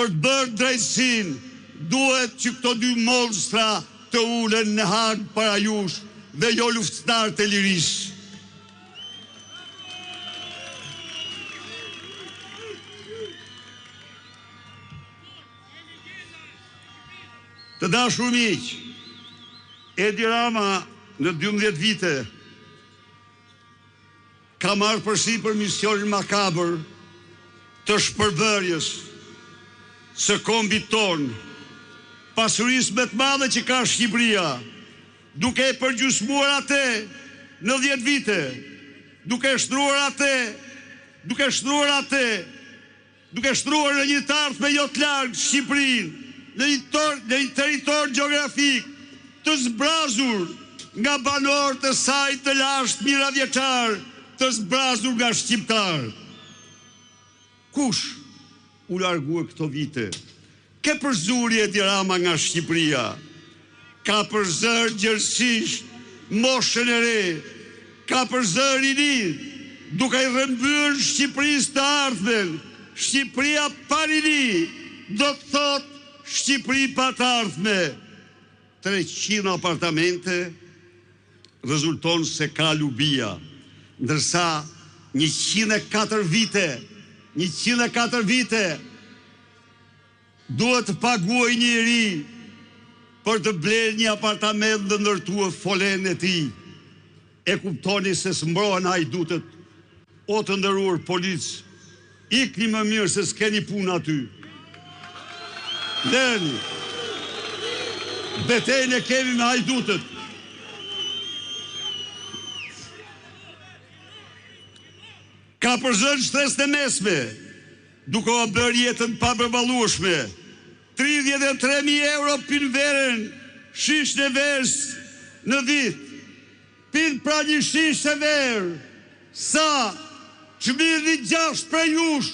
për të bërë drejtësin, duhet që këto dy monstra të ulen në Hag para jush dhe jo luftëtar të lirisë. Të dashur miq, Edi Rama në 12 vite ka marrë përsipër misionin makabër të shpërbërjes së kombit ton, pasurisë më të madhe që ka Shqipëria, duke e përgjysmuar atë në 10 vite, duke shtruar në një të ardhme jo të largë Shqipërinë, në një territor gjeografik të zbrazur nga banorë të saj të lashtë miravjeçar, të zbrazur nga shqiptar. Kush u largua këto vite? Ke përzuri Edi Rama nga Shqipëria, ka përzër gjërësisht moshën e re, ka përzër i ri, duke i rëmbyrë Shqipërisë të ardhmen. Shqipëria pa rini do të thotë Shqipëri pa të ardhme. 300 apartamente rezulton se ka lubia, ndërsa 104 vite duhet të paguaj njëri për të blerë një apartament dhe ndërtuar folen e tij. E kuptoni se s'mbrohen hajdutët, o të nderuar policë, ikni më mirë se s'keni punë aty. Lerni, betejën e kemi me hajdutët. Ka përzën shtres të mesme, duke o bërë jetën pa përballueshme. 33.000 euro pin verën, shish në vers në vit. Pin pra një shish e verë, sa që mirë 6 prej jush,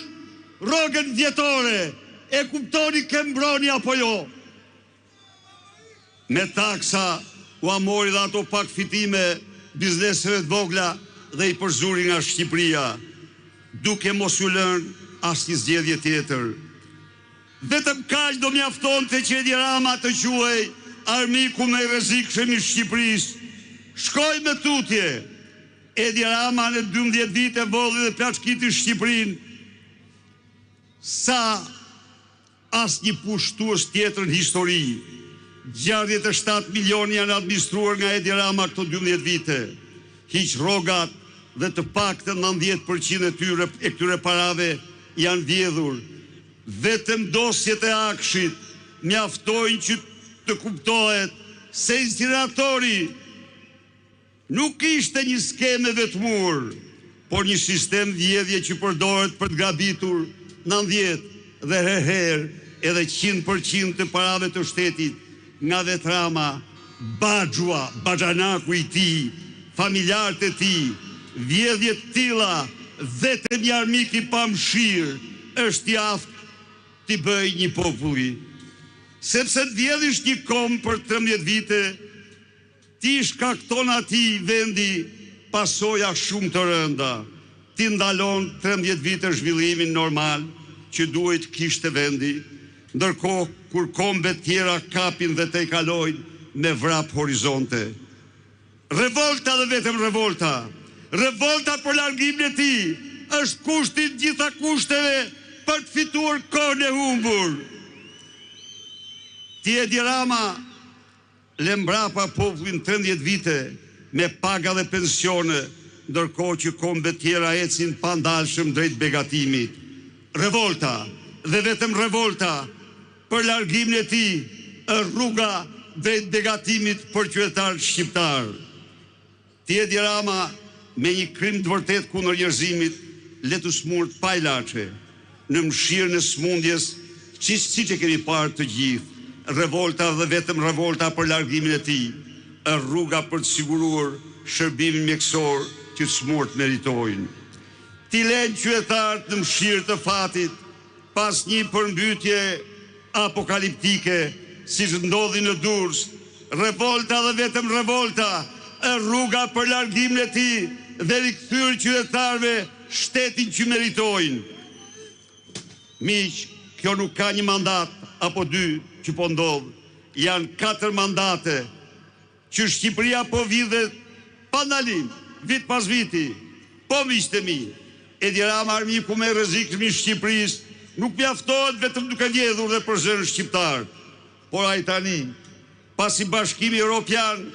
rogën vjetore, e kuptoni ke mbroni apo jo. Me taksa u amori dhe ato pak fitime bizneseve të vogla dhe i përzuri nga Shqipëria, duke mos u lënë asnjë zgjedhje tjetër. Vetëm kaq do mjaftonte që Edi Rama të quhej armiku më i rrezikshëm i Shqipërisë. Shkoj me tutje. Edi Rama në 12 vite volli dhe plaçkiti Shqipërinë sa asnjë pushtues tjetër në histori. 67 milion janë administruar nga Edi Rama këto 12 vite. Hiq rrogat dhe të paktën 90% e këtyre parave janë vjedhur. Vetëm dosjet e Akshit mjaftojnë që të kuptohet se incineratori nuk ishte një skemë vetmur, por një sistem vjedhje që përdoret për të gabitur 90 dhe herë edhe 100% të parave të shtetit nga Edi Rama, Baxhua, Baxhanaku i tij, familjarët e tij. Vjedhje të tilla vetëm një armik i pamshirë është i aftë t'i bëj një populli. Sepse të vjedhish një kom për 13 vite, ti shkakton atij vendi pasoja shumë të rënda. Ti ndalon 13 vite zhvillimin normal që duhet kishte vendi, ndërkohë kur kombet tjera kapin dhe te i kalojnë me vrap horizonte. Revolta dhe vetëm revolta. Revolta për largimin e tij është kushti të gjitha kushteve për të fituar kohën e humbur. Ti Edi Rama le mbrapa popullin 13 vite me paga dhe pensione, ndërkohë që kombet tjera ecin pandalshëm drejt begatimit. Revolta dhe vetëm revolta për largimin e tij është rruga drejt begatimit për qytetarët shqiptar. Ti Edi Rama me një krim të vërtet kundër njerëzimit le të smurt pa ilaçe në mshirën e smundjes, siç e kemi parë të gjithë. Revolta dhe vetëm revolta për largimin e tij është rruga për të siguruar shërbimin mjekësor që smurt meritojnë. Ti lën qytetarët në mshirë të fatit pas një përmbytje apokaliptike siç ndodhi në Durrës. Revolta dhe vetëm revolta është rruga për largimin e tij dhe rikthyer qytetarëve shtetin që meritojnë. Miq, kjo nuk ka një mandat apo dy që po ndodh, janë 4 mandate që Shqipëria po vidhet pa ndalim, vit pas viti. Po miqtë e mi, Edi Rama, armiku më i rrezikshëm i Shqipërisë, nuk mjaftohet vetëm duke vjedhur dhe për zërin shqiptar, por ai tani, pasi Bashkimi Evropian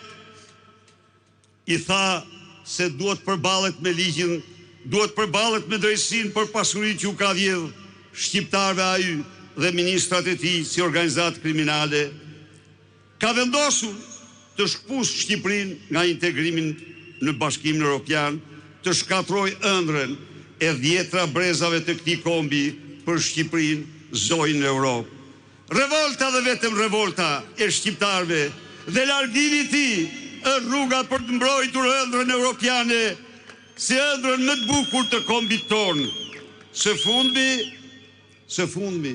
i tha se duhet përballet me ligjin, duhet përballet me drejtsinë për pasurinë që u ka vjedhur shqiptarëve ai dhe ministrat e tij si organizatë kriminale, ka vendosur të shkpusë Shqipërinë nga integrimin në Bashkimin Evropian, të shkatrojë ëndrrën e 10 brezave të këtij kombi për Shqipërinë, zojnë në Europë. Revolta dhe vetëm revolta e shqiptarëve dhe largimi i tij është rruga për të mbrojtur ëndrrën evropiane si ëndrrën më të bukur të kombit tonë. Së fundmi,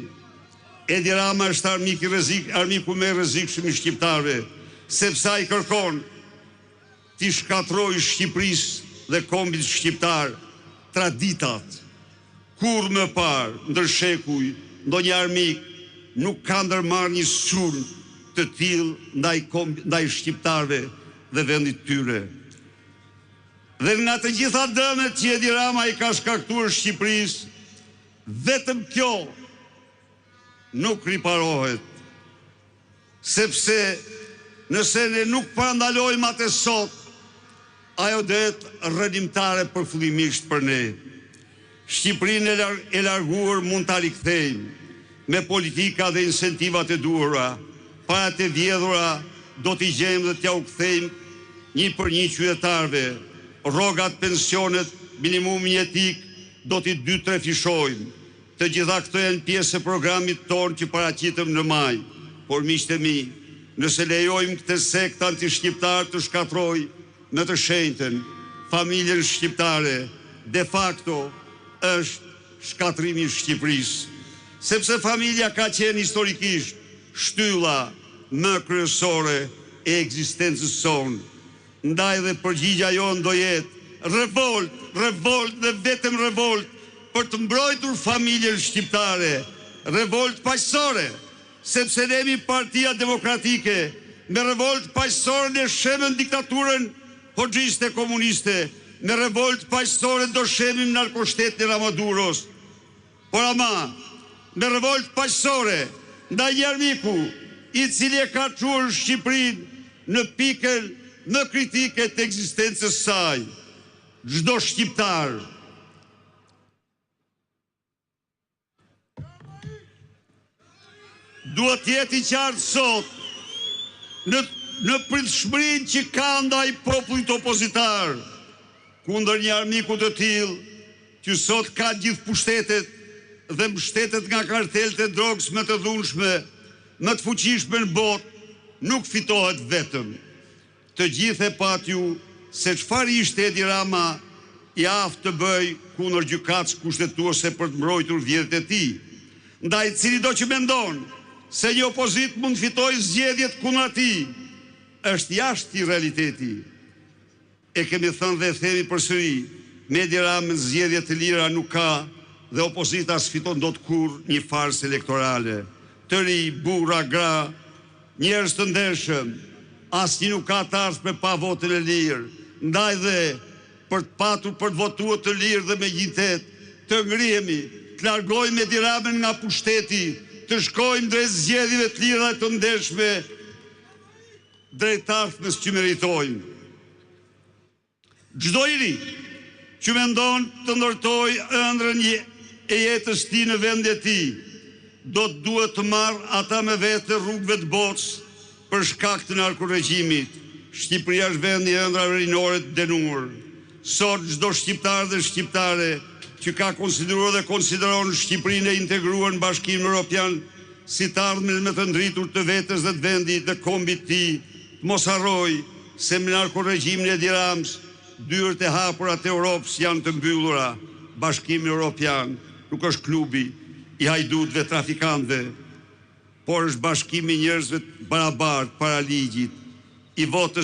Edi Rama është armiku më i rrezikshëm i shqiptarëve, sepse ai kërkon t'i shkatrojë Shqipërisë dhe kombit shqiptar traditat. Kur më parë, ndër shekuj, ndonjë armik nuk ka ndërmarrë një sulm të tillë ndaj shqiptarëve dhe vendit tyre. Dhe nga të gjitha dëmet që Edi Rama i ka shkaktuar Shqipërisë, vetëm kjo nuk riparohet, sepse nëse ne nuk parandalojmë atë sot, ajo det rrënimtare përfullimisht për ne. Shqipërinë e larguar mund ta rikthejmë me politika dhe incentivat e duhura, para të vjedhura do t'i gjejmë dhe t'ja u kthejmë një për një qytetarëve, rrogat, pensionet, minimumi jetik do t'i 2-3 fishojmë. Të gjitha këto janë pjesë e programit tonë që paraqitëm në maj, por miqtë e mi, nëse lejojmë këtë sekt anti-shqiptar të shkatrojë në të shenjtën familjen shqiptare, de facto është shkatrimi i Shqipërisë, sepse familja ka qenë historikisht shtylla më kryesore e ekzistencës sonë. Ndaj dhe përgjigja jonë do jetë revolt dhe vetëm revolt për të mbrojtur familjen shqiptare, revolt paqësore, sepse ne jemi Partia Demokratike, me revolt paqësore ne shemën diktaturën hoxhiste komuniste, me revolt paqësore do shemim narkoshtetin e Ramaduros. Por ama, me revolt paqësore ndaj një armiku i cili e ka çuar Shqipërinë në pikën më kritike të ekzistencës saj. Çdo shqiptar duhet të jetë i qartë sot në pritshmërinë që ka ndaj popullit opozitar kundër një armiku të tillë që sot ka gjithë pushtetet dhe mbështetet nga kartelët e drogës më të dhunshme, më të fuqishme në botë, nuk fitohet vetëm. Të gjithë e pat ju se çfarë ishte Edi Rama i aftë të bëj kundër gjykatës kushtetuese për të mbrojtur vjedhjet e tij, ndaj cili do që mendon se një opozit mund fitojë zgjedhjet kundër atij, është jashtë i realiteti. E kemi thënë dhe themi përsëri, me Edi Ramën zgjedhje të lira nuk ka dhe opozita s'fiton dot kurrë një farsë elektorale. Të ri, burra, gra, njerëz të ndershëm, asnjë nuk ka të ardhmë pa votën e lirë. Ndaj dhe për të patur për të votuar të lirë dhe me gjintet, të ngrihemi, të largojmë Edi Ramën nga pushteti, të shkojmë drejt zgjedhjeve të lira dhe të ndershme, drejt ardhmës që meritojmë. Çdo i ri që mendon të ndërtojë ëndrrën e jetës tij në vendin e tij, duhet të marrë ata me vete rrugëve të botës për shkak të narkoregjimit. Shqipëria është vendi i ëndrave rinore të dënuar. Sot çdo shqiptar dhe shqiptare që ka konsideruar dhe konsideron Shqipërinë e integruar në Bashkimin Evropian si të ardhmen më të ndritur të vetes dhe të vendit dhe kombit të tij, mos harroj se me narkoregjimin e Edi Ramës dyert e hapura të Europës janë të mbyllura. Bashkimi Evropian nuk është klubi i hajdutëve trafikantëve, por është bashkimi i njerëzve të barabartë para ligjit, i votës